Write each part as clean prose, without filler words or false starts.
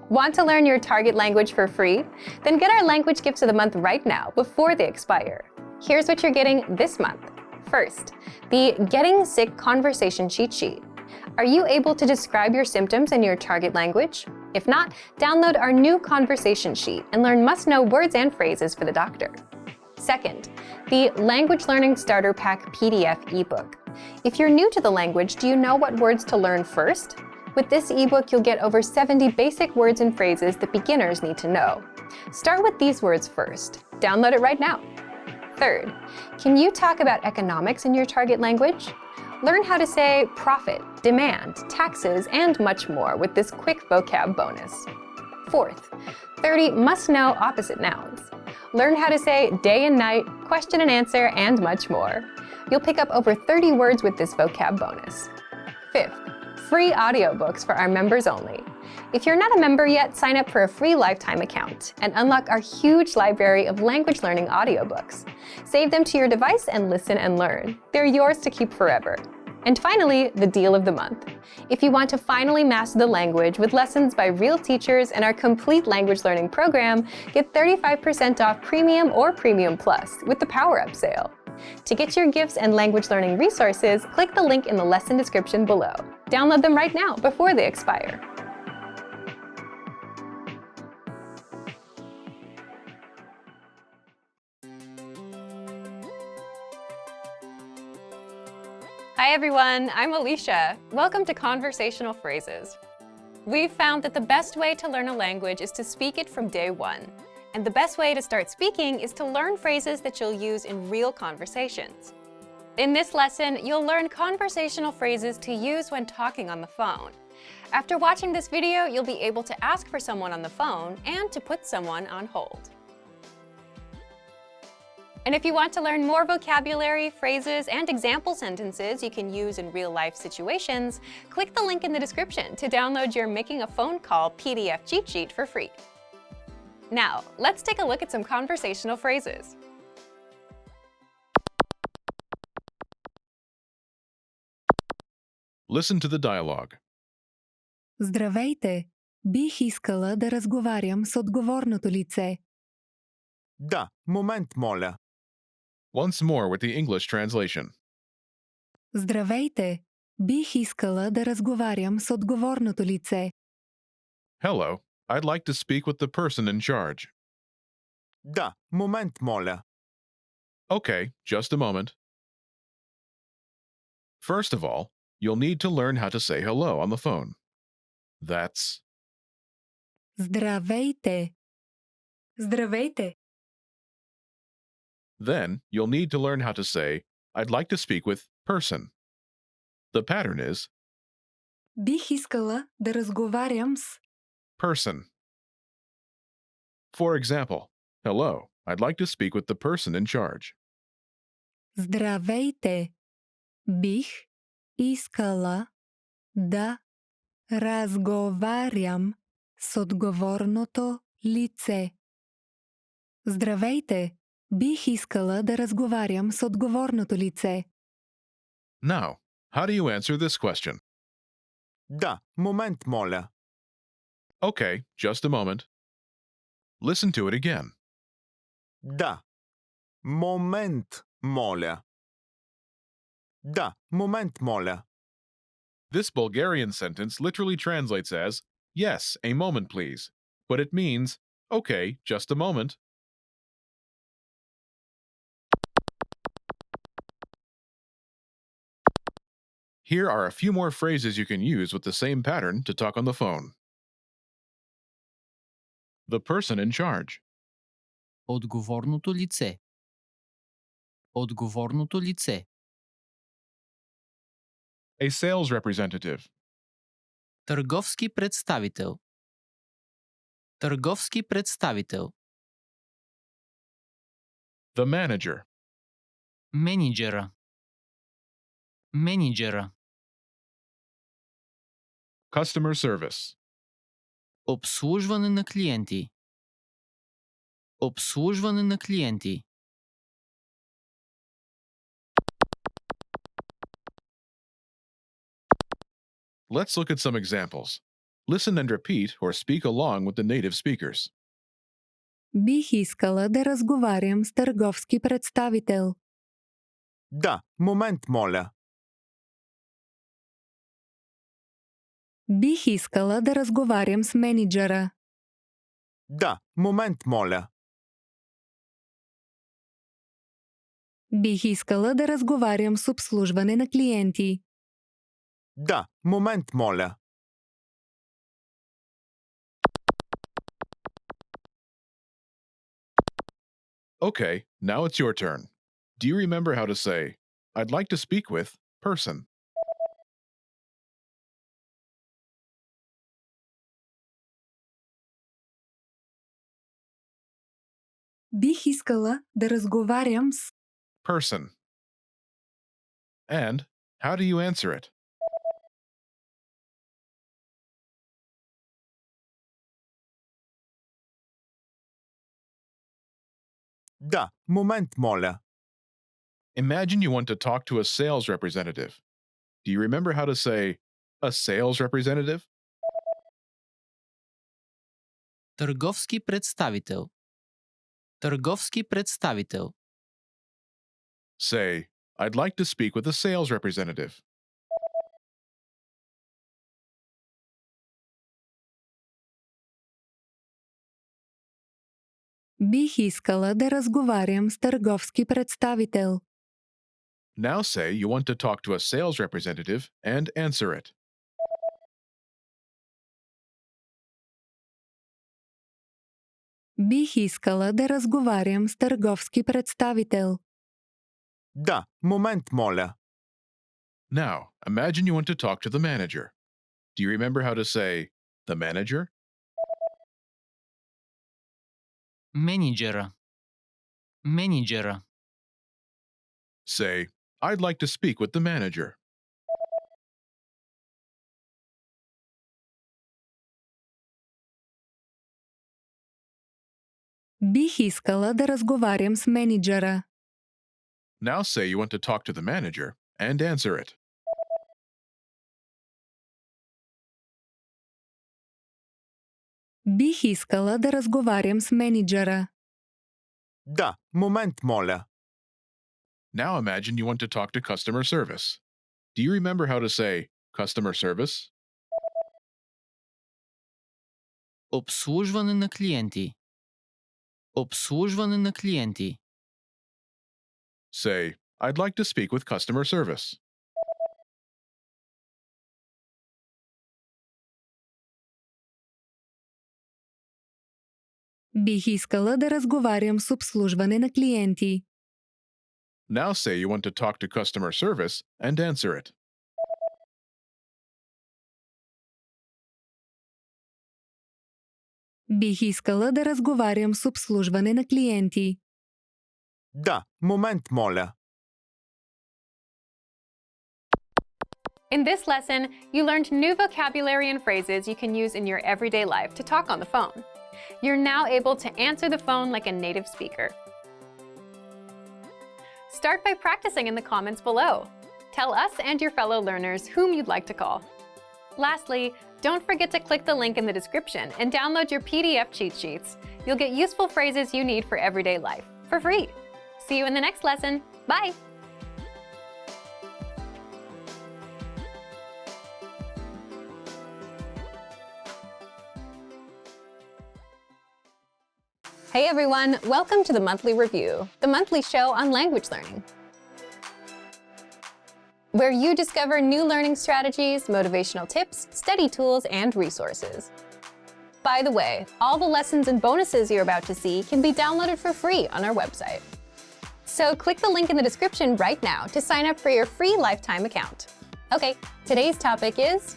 Want to learn your target language for free? Then get our language gifts of the month right now before they expire. Here's what you're getting this month. First, the Getting Sick Conversation Cheat Sheet. Are you able to describe your symptoms in your target language? If not, download our new conversation sheet and learn must-know words and phrases for the doctor. Second, the Language Learning Starter Pack PDF ebook. If you're new to the language, do you know what words to learn first? With this ebook, you'll get over 70 basic words and phrases that beginners need to know. Start with these words first. Download it right now. Third, can you talk about economics in your target language? Learn how to say profit, demand, taxes, and much more with this quick vocab bonus. Fourth, 30 must-know opposite nouns. Learn how to say day and night, question and answer, and much more. You'll pick up over 30 words with this vocab bonus. Fifth, free audiobooks for our members only. If you're not a member yet, sign up for a free lifetime account and unlock our huge library of language learning audiobooks. Save them to your device and listen and learn. They're yours to keep forever. And finally, the deal of the month. If you want to finally master the language with lessons by real teachers and our complete language learning program, get 35% off Premium or Premium Plus with the Power Up sale. To get your gifts and language learning resources, click the link in the lesson description below. Download them right now before they expire. Hi everyone, I'm Alicia. Welcome to Conversational Phrases. We've found that the best way to learn a language is to speak it from day one. And the best way to start speaking is to learn phrases that you'll use in real conversations. In this lesson, you'll learn conversational phrases to use when talking on the phone. After watching this video, you'll be able to ask for someone on the phone and to put someone on hold. And if you want to learn more vocabulary, phrases, and example sentences you can use in real-life situations, click the link in the description to download your Making a Phone Call PDF cheat sheet for free. Now, let's take a look at some conversational phrases. Listen to the dialogue. Здравейте! Бих искала да разговарям с отговорното лице. Да, момент, моля. Once more with the English translation. Здравейте! Бих искала да разговарям с отговорното лице. Hello, I'd like to speak with the person in charge. Да, момент, моля. Okay, just a moment. First of all, you'll need to learn how to say hello on the phone. That's Здравейте! Здравейте! Then you'll need to learn how to say, I'd like to speak with person. The pattern is Бих искала да разговарям с... person. For example, hello, I'd like to speak with the person in charge. Здравейте! Бих искала да разговарям с отговорното лице. Здравейте! Бих искала да разговарям с отговорното лице. Now, how do you answer this question? Да, момент, моля. Okay, just a moment. Listen to it again. Да, момент, моля. Да, момент, моля. This Bulgarian sentence literally translates as, yes, a moment please, but it means, okay, just a moment. Here are a few more phrases you can use with the same pattern to talk on the phone. The person in charge. Отговорното лице. Отговорното лице. A sales representative. Търговски представител. Търговски представител. The manager. Менеджера. Менеджера. Customer service. Обслужване на клиенти. Обслужване на клиенти. Let's look at some examples. Listen and repeat or speak along with the native speakers. Бих искала да разговарям с търговски представител. Да, момент, моля. Бих искала да разговарям с менеджера. Да, момент, моля. Бих искала да разговарям с обслужване на клиенти. Да, момент, моля. Okay, now it's your turn. Do you remember how to say, I'd like to speak with person? Бих искала да разговарям с... Person. And how do you answer it? Да, момент, моля. Imagine you want to talk to a sales representative. Do you remember how to say, a sales representative? Търговски представител. Търговски представител. Say, I'd like to speak with a sales representative. Бих искала да разговарям с търговски представител. Now say you want to talk to a sales representative and answer it. Бих искала да разговарям с търговски представител. Да, момент, моля. Now, imagine you want to talk to the manager. Do you remember how to say, the manager? Менеджера. Менеджера. Say, I'd like to speak with the manager. Бих искала да разговарям с менеджера. Now say you want to talk to the manager and answer it. Бих искала да разговарям с менеджера. Да, момент, моля. Now imagine you want to talk to customer service. Do you remember how to say customer service? Обслужване на клиенти. Обслужване на клиенти. Say, I'd like to speak with customer service. Бих искала да разговарям с обслужване на клиенти. Now say you want to talk to customer service and answer it. Бих искала да разговарям с обслужване на клиенти. Да, момент, моля. In this lesson, you learned new vocabulary and phrases you can use in your everyday life to talk on the phone. You're now able to answer the phone like a native speaker. Start by practicing in the comments below. Tell us and your fellow learners whom you'd like to call. Lastly, don't forget to click the link in the description and download your PDF cheat sheets. You'll get useful phrases you need for everyday life for free. See you in the next lesson. Bye! Hey everyone, welcome to the Monthly Review, the monthly show on language learning, where you discover new learning strategies, motivational tips, study tools, and resources. By the way, all the lessons and bonuses you're about to see can be downloaded for free on our website. So click the link in the description right now to sign up for your free lifetime account. Okay, today's topic is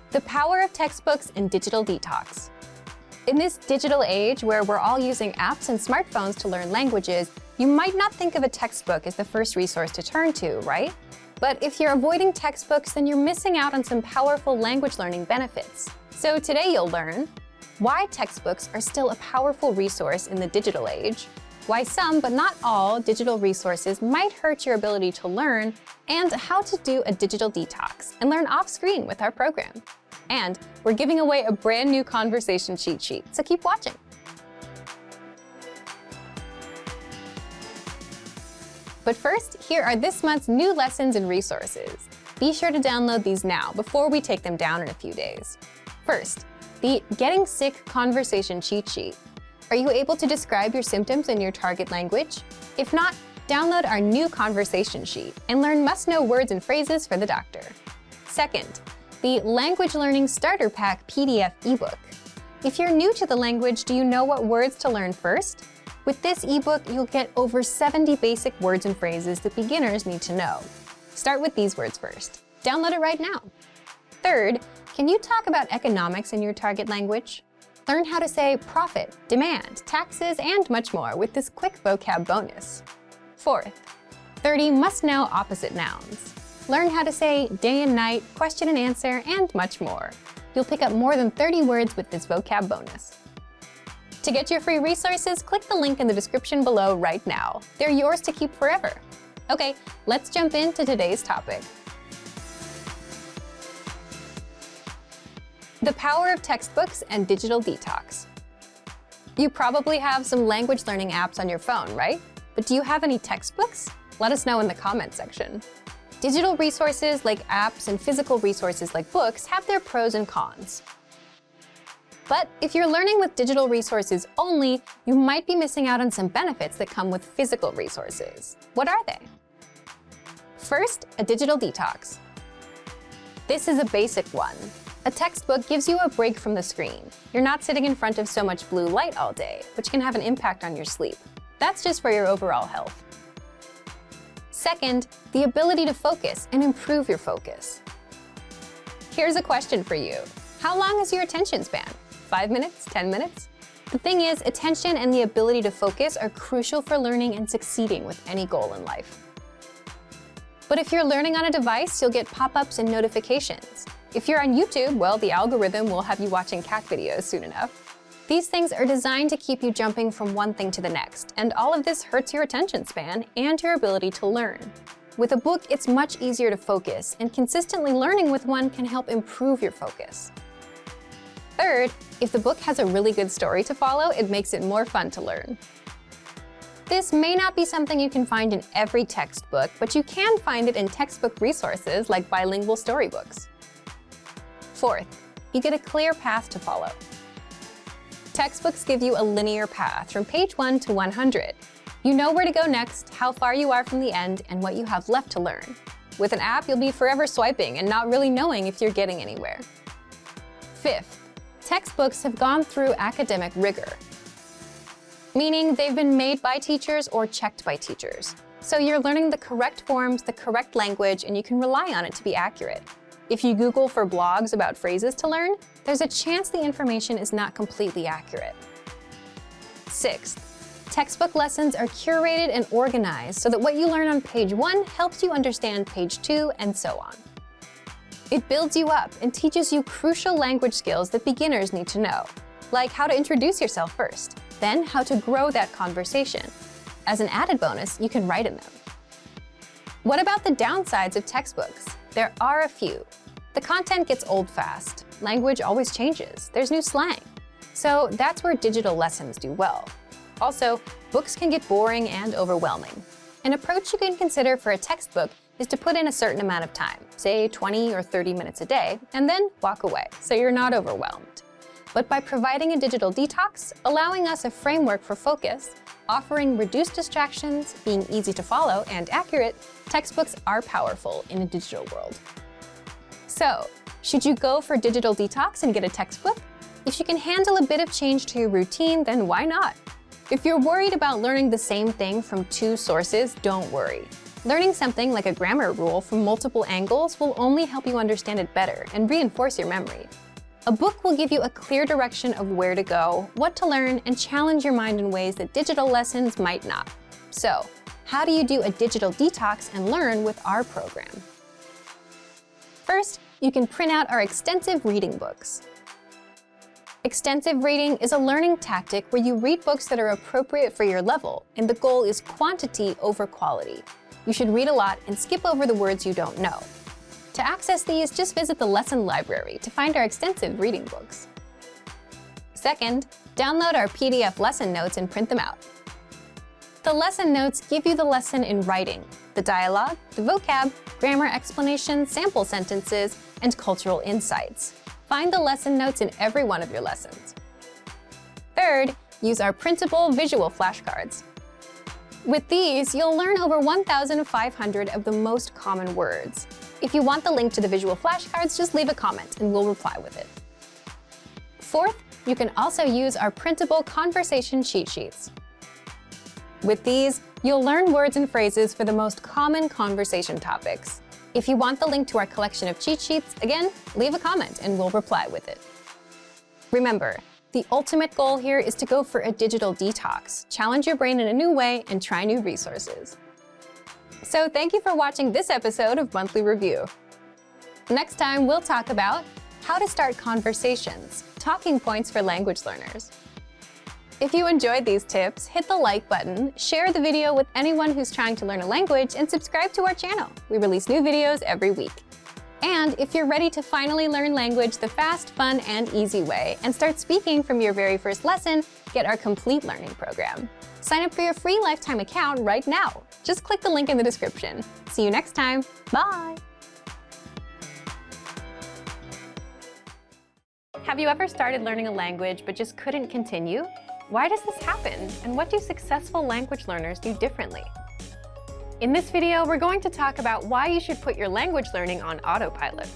the power of textbooks and digital detox. In this digital age where we're all using apps and smartphones to learn languages, you might not think of a textbook as the first resource to turn to, right? But if you're avoiding textbooks, then you're missing out on some powerful language learning benefits. So today you'll learn why textbooks are still a powerful resource in the digital age, why some, but not all, digital resources might hurt your ability to learn, and how to do a digital detox and learn off-screen with our program. And we're giving away a brand new conversation cheat sheet, so keep watching. But first, here are this month's new lessons and resources. Be sure to download these now before we take them down in a few days. First, the Getting Sick Conversation Cheat Sheet. Are you able to describe your symptoms in your target language? If not, download our new conversation sheet and learn must-know words and phrases for the doctor. Second, the Language Learning Starter Pack PDF ebook. If you're new to the language, do you know what words to learn first? With this ebook, you'll get over 70 basic words and phrases that beginners need to know. Start with these words first. Download it right now. Third, can you talk about economics in your target language? Learn how to say profit, demand, taxes, and much more with this quick vocab bonus. Fourth, 30 must-know opposite nouns. Learn how to say day and night, question and answer, and much more. You'll pick up more than 30 words with this vocab bonus. To get your free resources, click the link in the description below right now. They're yours to keep forever. Okay, let's jump into today's topic. The power of textbooks and digital detox. You probably have some language learning apps on your phone, right? But do you have any textbooks? Let us know in the comment section. Digital resources like apps and physical resources like books have their pros and cons. But if you're learning with digital resources only, you might be missing out on some benefits that come with physical resources. What are they? First, a digital detox. This is a basic one. A textbook gives you a break from the screen. You're not sitting in front of so much blue light all day, which can have an impact on your sleep. That's just for your overall health. Second, the ability to focus and improve your focus. Here's a question for you. How long is your attention span? 5 minutes? 10 minutes? The thing is, attention and the ability to focus are crucial for learning and succeeding with any goal in life. But if you're learning on a device, you'll get pop-ups and notifications. If you're on YouTube, well, the algorithm will have you watching cat videos soon enough. These things are designed to keep you jumping from one thing to the next, and all of this hurts your attention span and your ability to learn. With a book, it's much easier to focus, and consistently learning with one can help improve your focus. Third, if the book has a really good story to follow, it makes it more fun to learn. This may not be something you can find in every textbook, but you can find it in textbook resources like bilingual storybooks. Fourth, you get a clear path to follow. Textbooks give you a linear path from page 1 to 100. You know where to go next, how far you are from the end, and what you have left to learn. With an app, you'll be forever swiping and not really knowing if you're getting anywhere. Fifth, textbooks have gone through academic rigor, meaning they've been made by teachers or checked by teachers. So you're learning the correct forms, the correct language, and you can rely on it to be accurate. If you Google for blogs about phrases to learn, there's a chance the information is not completely accurate. Sixth, textbook lessons are curated and organized so that what you learn on page 1 helps you understand page 2, and so on. It builds you up and teaches you crucial language skills that beginners need to know, like how to introduce yourself first, then how to grow that conversation. As an added bonus, you can write in them. What about the downsides of textbooks? There are a few. The content gets old fast. Language always changes. There's new slang. So that's where digital lessons do well. Also, books can get boring and overwhelming. An approach you can consider for a textbook is to put in a certain amount of time, say 20 or 30 minutes a day, and then walk away, so you're not overwhelmed. But by providing a digital detox, allowing us a framework for focus, offering reduced distractions, being easy to follow and accurate, textbooks are powerful in a digital world. So, should you go for digital detox and get a textbook? If you can handle a bit of change to your routine, then why not? If you're worried about learning the same thing from 2 sources, don't worry. Learning something like a grammar rule from multiple angles will only help you understand it better and reinforce your memory. A book will give you a clear direction of where to go, what to learn, and challenge your mind in ways that digital lessons might not. So, how do you do a digital detox and learn with our program? First, you can print out our extensive reading books. Extensive reading is a learning tactic where you read books that are appropriate for your level, and the goal is quantity over quality. You should read a lot and skip over the words you don't know. To access these, just visit the lesson library to find our extensive reading books. Second, download our PDF lesson notes and print them out. The lesson notes give you the lesson in writing, the dialogue, the vocab, grammar explanations, sample sentences, and cultural insights. Find the lesson notes in every one of your lessons. Third, use our printable visual flashcards. With these, you'll learn over 1,500 of the most common words. If you want the link to the visual flashcards, just leave a comment and we'll reply with it. Fourth, you can also use our printable conversation cheat sheets. With these, you'll learn words and phrases for the most common conversation topics. If you want the link to our collection of cheat sheets, again, leave a comment and we'll reply with it. Remember, the ultimate goal here is to go for a digital detox, challenge your brain in a new way, and try new resources. So thank you for watching this episode of Monthly Review. Next time, we'll talk about how to start conversations, talking points for language learners. If you enjoyed these tips, hit the like button, share the video with anyone who's trying to learn a language, and subscribe to our channel. We release new videos every week. And if you're ready to finally learn language the fast, fun, and easy way, and start speaking from your very first lesson, get our complete learning program. Sign up for your free lifetime account right now. Just click the link in the description. See you next time. Bye! Have you ever started learning a language but just couldn't continue? Why does this happen, and what do successful language learners do differently? In this video, we're going to talk about why you should put your language learning on autopilot.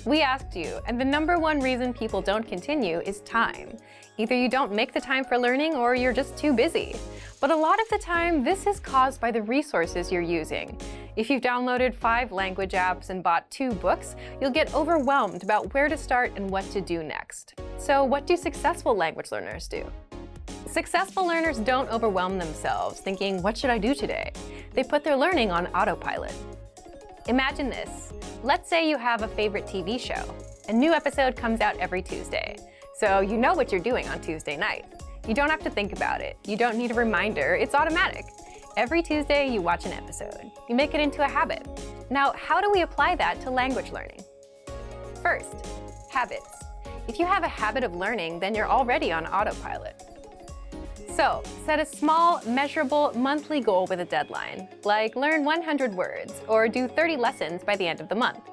We asked you, and the #1 reason people don't continue is time. Either you don't make the time for learning or you're just too busy. But a lot of the time, this is caused by the resources you're using. If you've downloaded 5 language apps and bought 2 books, you'll get overwhelmed about where to start and what to do next. So what do successful language learners do? Successful learners don't overwhelm themselves thinking, what should I do today? They put their learning on autopilot. Imagine this. Let's say you have a favorite TV show. A new episode comes out every Tuesday. So you know what you're doing on Tuesday night. You don't have to think about it. You don't need a reminder. It's automatic. Every Tuesday, you watch an episode. You make it into a habit. Now, how do we apply that to language learning? First, habits. If you have a habit of learning, then you're already on autopilot. So, set a small, measurable monthly goal with a deadline, like learn 100 words or do 30 lessons by the end of the month.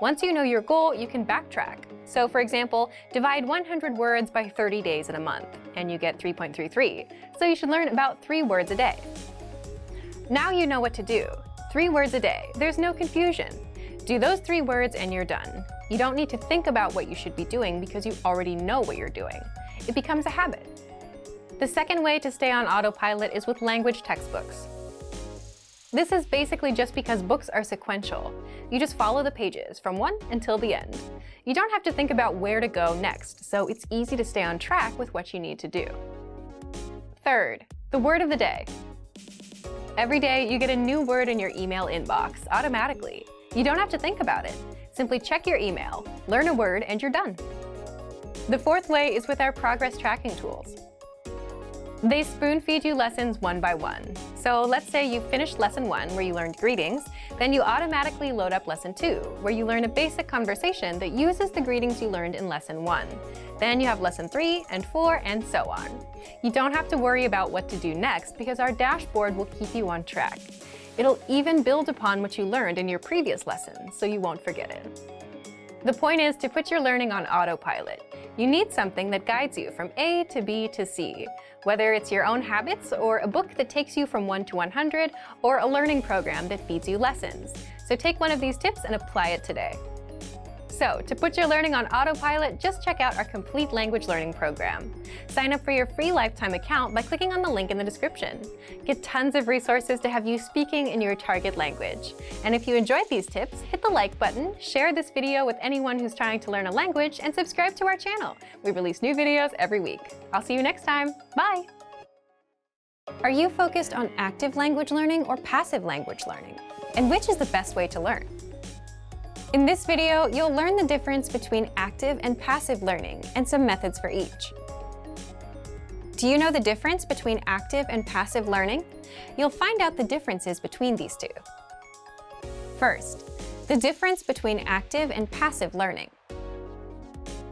Once you know your goal, you can backtrack. So, for example, divide 100 words by 30 days in a month, and you get 3.33. So you should learn about 3 words a day. Now you know what to do. 3 words a day. There's no confusion. Do those 3 words and you're done. You don't need to think about what you should be doing because you already know what you're doing. It becomes a habit. The second way to stay on autopilot is with language textbooks. This is basically just because books are sequential. You just follow the pages from 1 until the end. You don't have to think about where to go next, so it's easy to stay on track with what you need to do. Third, the word of the day. Every day, you get a new word in your email inbox automatically. You don't have to think about it. Simply check your email, learn a word, and you're done. The fourth way is with our progress tracking tools. They spoon-feed you lessons one by one. So let's say you finished lesson 1 where you learned greetings, then you automatically load up lesson 2 where you learn a basic conversation that uses the greetings you learned in lesson 1. Then you have lesson 3 and 4 and so on. You don't have to worry about what to do next because our dashboard will keep you on track. It'll even build upon what you learned in your previous lesson so you won't forget it. The point is to put your learning on autopilot. You need something that guides you from A to B to C, whether it's your own habits or a book that takes you from 1 to 100 or a learning program that feeds you lessons. So take one of these tips and apply it today. So, to put your learning on autopilot, just check out our complete language learning program. Sign up for your free lifetime account by clicking on the link in the description. Get tons of resources to have you speaking in your target language. And if you enjoyed these tips, hit the like button, share this video with anyone who's trying to learn a language, and subscribe to our channel. We release new videos every week. I'll see you next time. Bye! Are you focused on active language learning or passive language learning? And which is the best way to learn? In this video, you'll learn the difference between active and passive learning and some methods for each. Do you know the difference between active and passive learning? You'll find out the differences between these two. First, the difference between active and passive learning.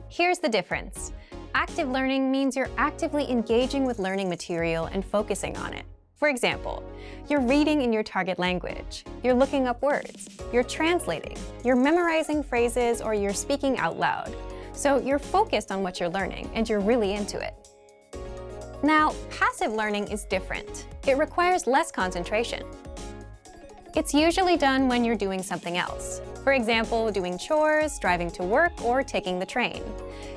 Here's the difference. Active learning means you're actively engaging with learning material and focusing on it. For example, you're reading in your target language, you're looking up words, you're translating, you're memorizing phrases, or you're speaking out loud. So you're focused on what you're learning and you're really into it. Now, passive learning is different. It requires less concentration. It's usually done when you're doing something else. For example, doing chores, driving to work, or taking the train.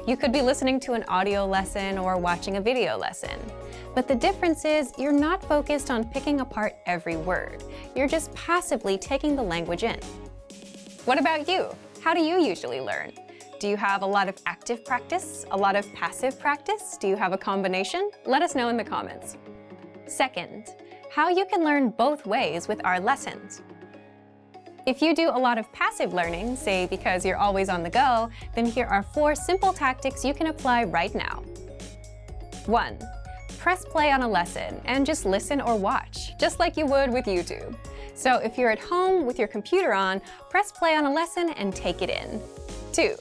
You could be listening to an audio lesson or watching a video lesson. But the difference is you're not focused on picking apart every word. You're just passively taking the language in. What about you? How do you usually learn? Do you have a lot of active practice? A lot of passive practice? Do you have a combination? Let us know in the comments. Second, how you can learn both ways with our lessons. If you do a lot of passive learning, say because you're always on the go, then here are 4 simple tactics you can apply right now. 1. Press play on a lesson and just listen or watch, just like you would with YouTube. So if you're at home with your computer on, press play on a lesson and take it in. 2.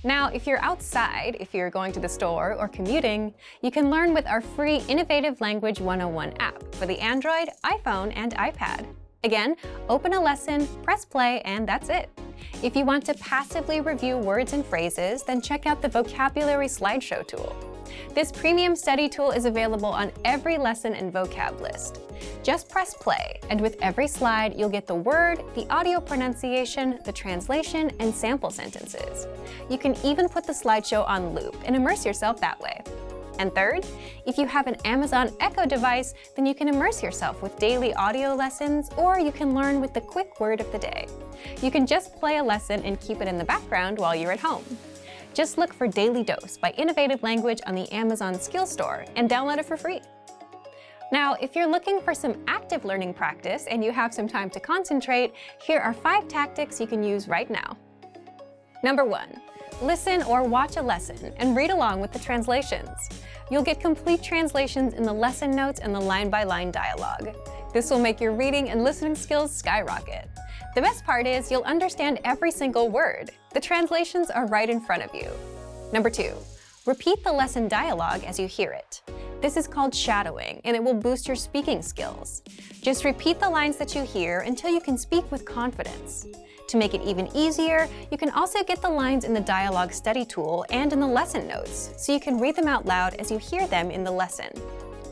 Now, if you're outside, if you're going to the store or commuting, you can learn with our free Innovative Language 101 app for the Android, iPhone, and iPad. Again, open a lesson, press play, and that's it. If you want to passively review words and phrases, then check out the Vocabulary Slideshow tool. This premium study tool is available on every lesson and vocab list. Just press play, and with every slide, you'll get the word, the audio pronunciation, the translation, and sample sentences. You can even put the slideshow on loop and immerse yourself that way. And third, if you have an Amazon Echo device, then you can immerse yourself with daily audio lessons, or you can learn with the quick word of the day. You can just play a lesson and keep it in the background while you're at home. Just look for Daily Dose by Innovative Language on the Amazon Skill Store and download it for free. Now, if you're looking for some active learning practice and you have some time to concentrate, here are 5 tactics you can use right now. Number 1. Listen or watch a lesson and read along with the translations. You'll get complete translations in the lesson notes and the line-by-line dialogue. This will make your reading and listening skills skyrocket. The best part is you'll understand every single word. The translations are right in front of you. Number 2. Repeat the lesson dialogue as you hear it. This is called shadowing, and it will boost your speaking skills. Just repeat the lines that you hear until you can speak with confidence. To make it even easier, you can also get the lines in the dialogue study tool and in the lesson notes, so you can read them out loud as you hear them in the lesson.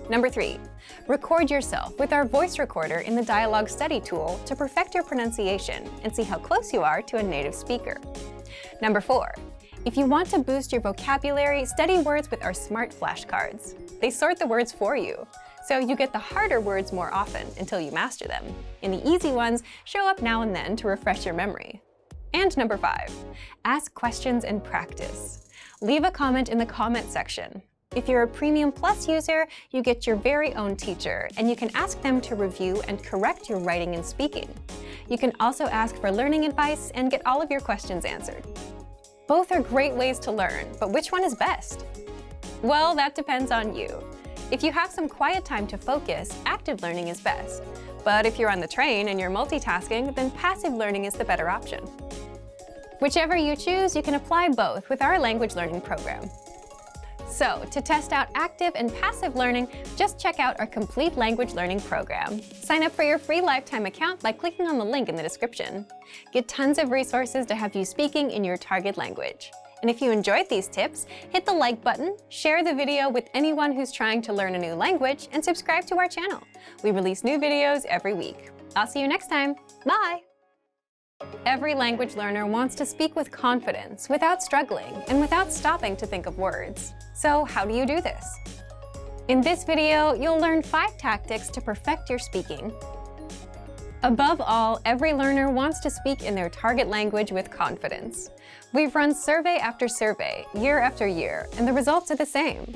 Number 3. Record yourself with our voice recorder in the dialogue study tool to perfect your pronunciation and see how close you are to a native speaker. Number 4. If you want to boost your vocabulary, study words with our smart flashcards. They sort the words for you, so you get the harder words more often until you master them, and the easy ones show up now and then to refresh your memory. And number 5, ask questions and practice. Leave a comment in the comment section. If you're a Premium Plus user, you get your very own teacher, and you can ask them to review and correct your writing and speaking. You can also ask for learning advice and get all of your questions answered. Both are great ways to learn, but which one is best? Well, that depends on you. If you have some quiet time to focus, active learning is best. But if you're on the train and you're multitasking, then passive learning is the better option. Whichever you choose, you can apply both with our language learning program. So, to test out active and passive learning, just check out our complete language learning program. Sign up for your free lifetime account by clicking on the link in the description. Get tons of resources to have you speaking in your target language. And if you enjoyed these tips, hit the like button, share the video with anyone who's trying to learn a new language, and subscribe to our channel. We release new videos every week. I'll see you next time. Bye! Every language learner wants to speak with confidence, without struggling, and without stopping to think of words. So how do you do this? In this video, you'll learn 5 tactics to perfect your speaking. Above all, every learner wants to speak in their target language with confidence. We've run survey after survey, year after year, and the results are the same.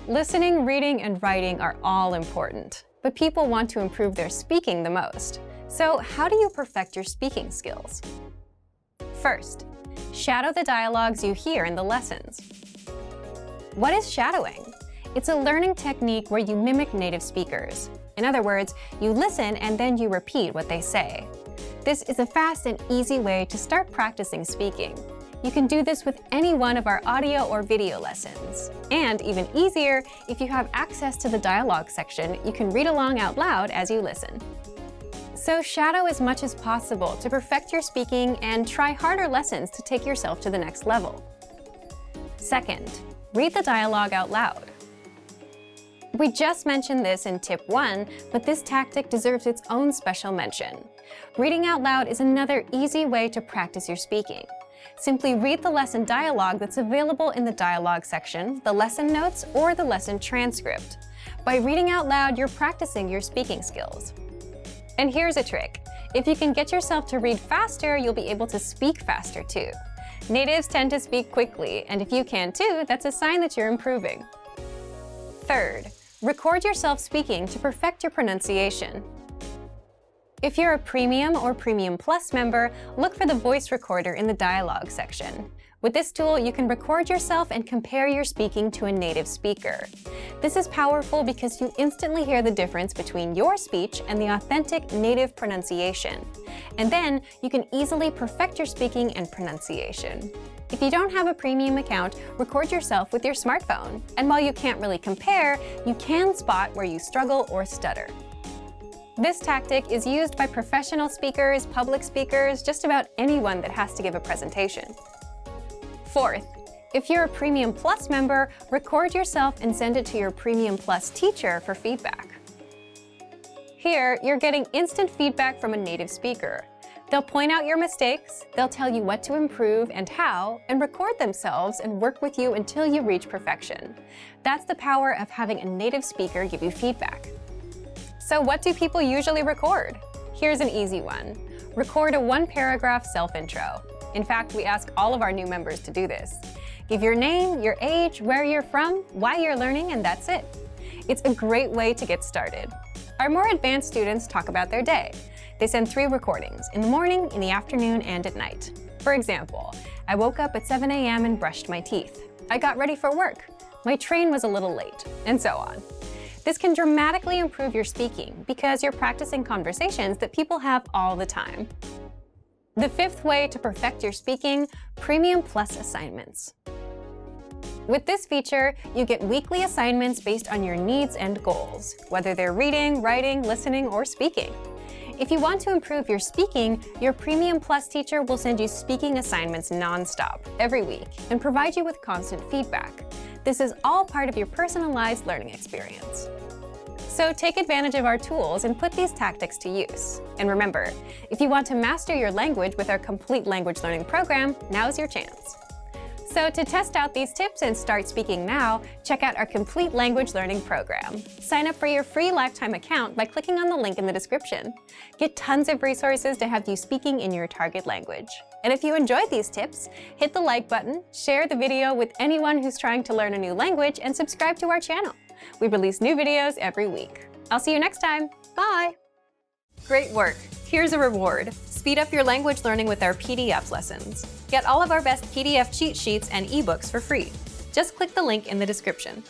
Listening, reading, and writing are all important, but people want to improve their speaking the most. So how do you perfect your speaking skills? First, shadow the dialogues you hear in the lessons. What is shadowing? It's a learning technique where you mimic native speakers. In other words, you listen and then you repeat what they say. This is a fast and easy way to start practicing speaking. You can do this with any one of our audio or video lessons. And even easier, if you have access to the dialogue section, you can read along out loud as you listen. So shadow as much as possible to perfect your speaking and try harder lessons to take yourself to the next level. Second, read the dialogue out loud. We just mentioned this in tip 1, but this tactic deserves its own special mention. Reading out loud is another easy way to practice your speaking. Simply read the lesson dialogue that's available in the dialogue section, the lesson notes, or the lesson transcript. By reading out loud, you're practicing your speaking skills. And here's a trick. If you can get yourself to read faster, you'll be able to speak faster too. Natives tend to speak quickly, and if you can too, that's a sign that you're improving. Third, record yourself speaking to perfect your pronunciation. If you're a Premium or Premium Plus member, look for the voice recorder in the dialogue section. With this tool, you can record yourself and compare your speaking to a native speaker. This is powerful because you instantly hear the difference between your speech and the authentic native pronunciation. And then you can easily perfect your speaking and pronunciation. If you don't have a premium account, record yourself with your smartphone. And while you can't really compare, you can spot where you struggle or stutter. This tactic is used by professional speakers, public speakers, just about anyone that has to give a presentation. Fourth, if you're a Premium Plus member, record yourself and send it to your Premium Plus teacher for feedback. Here, you're getting instant feedback from a native speaker. They'll point out your mistakes, they'll tell you what to improve and how, and record themselves and work with you until you reach perfection. That's the power of having a native speaker give you feedback. So what do people usually record? Here's an easy one. Record a one-paragraph self-intro. In fact, we ask all of our new members to do this. Give your name, your age, where you're from, why you're learning, and that's it. It's a great way to get started. Our more advanced students talk about their day. They send 3 recordings, in the morning, in the afternoon, and at night. For example, I woke up at 7 a.m. and brushed my teeth. I got ready for work. My train was a little late, and so on. This can dramatically improve your speaking because you're practicing conversations that people have all the time. The 5th way to perfect your speaking, Premium Plus assignments. With this feature, you get weekly assignments based on your needs and goals, whether they're reading, writing, listening, or speaking. If you want to improve your speaking, your Premium Plus teacher will send you speaking assignments non-stop every week and provide you with constant feedback. This is all part of your personalized learning experience. So take advantage of our tools and put these tactics to use. And remember, if you want to master your language with our complete language learning program, now's your chance. So to test out these tips and start speaking now, check out our complete language learning program. Sign up for your free lifetime account by clicking on the link in the description. Get tons of resources to have you speaking in your target language. And if you enjoyed these tips, hit the like button, share the video with anyone who's trying to learn a new language, and subscribe to our channel. We release new videos every week. I'll see you next time. Bye! Great work! Here's a reward. Speed up your language learning with our PDF lessons. Get all of our best PDF cheat sheets and ebooks for free. Just click the link in the description.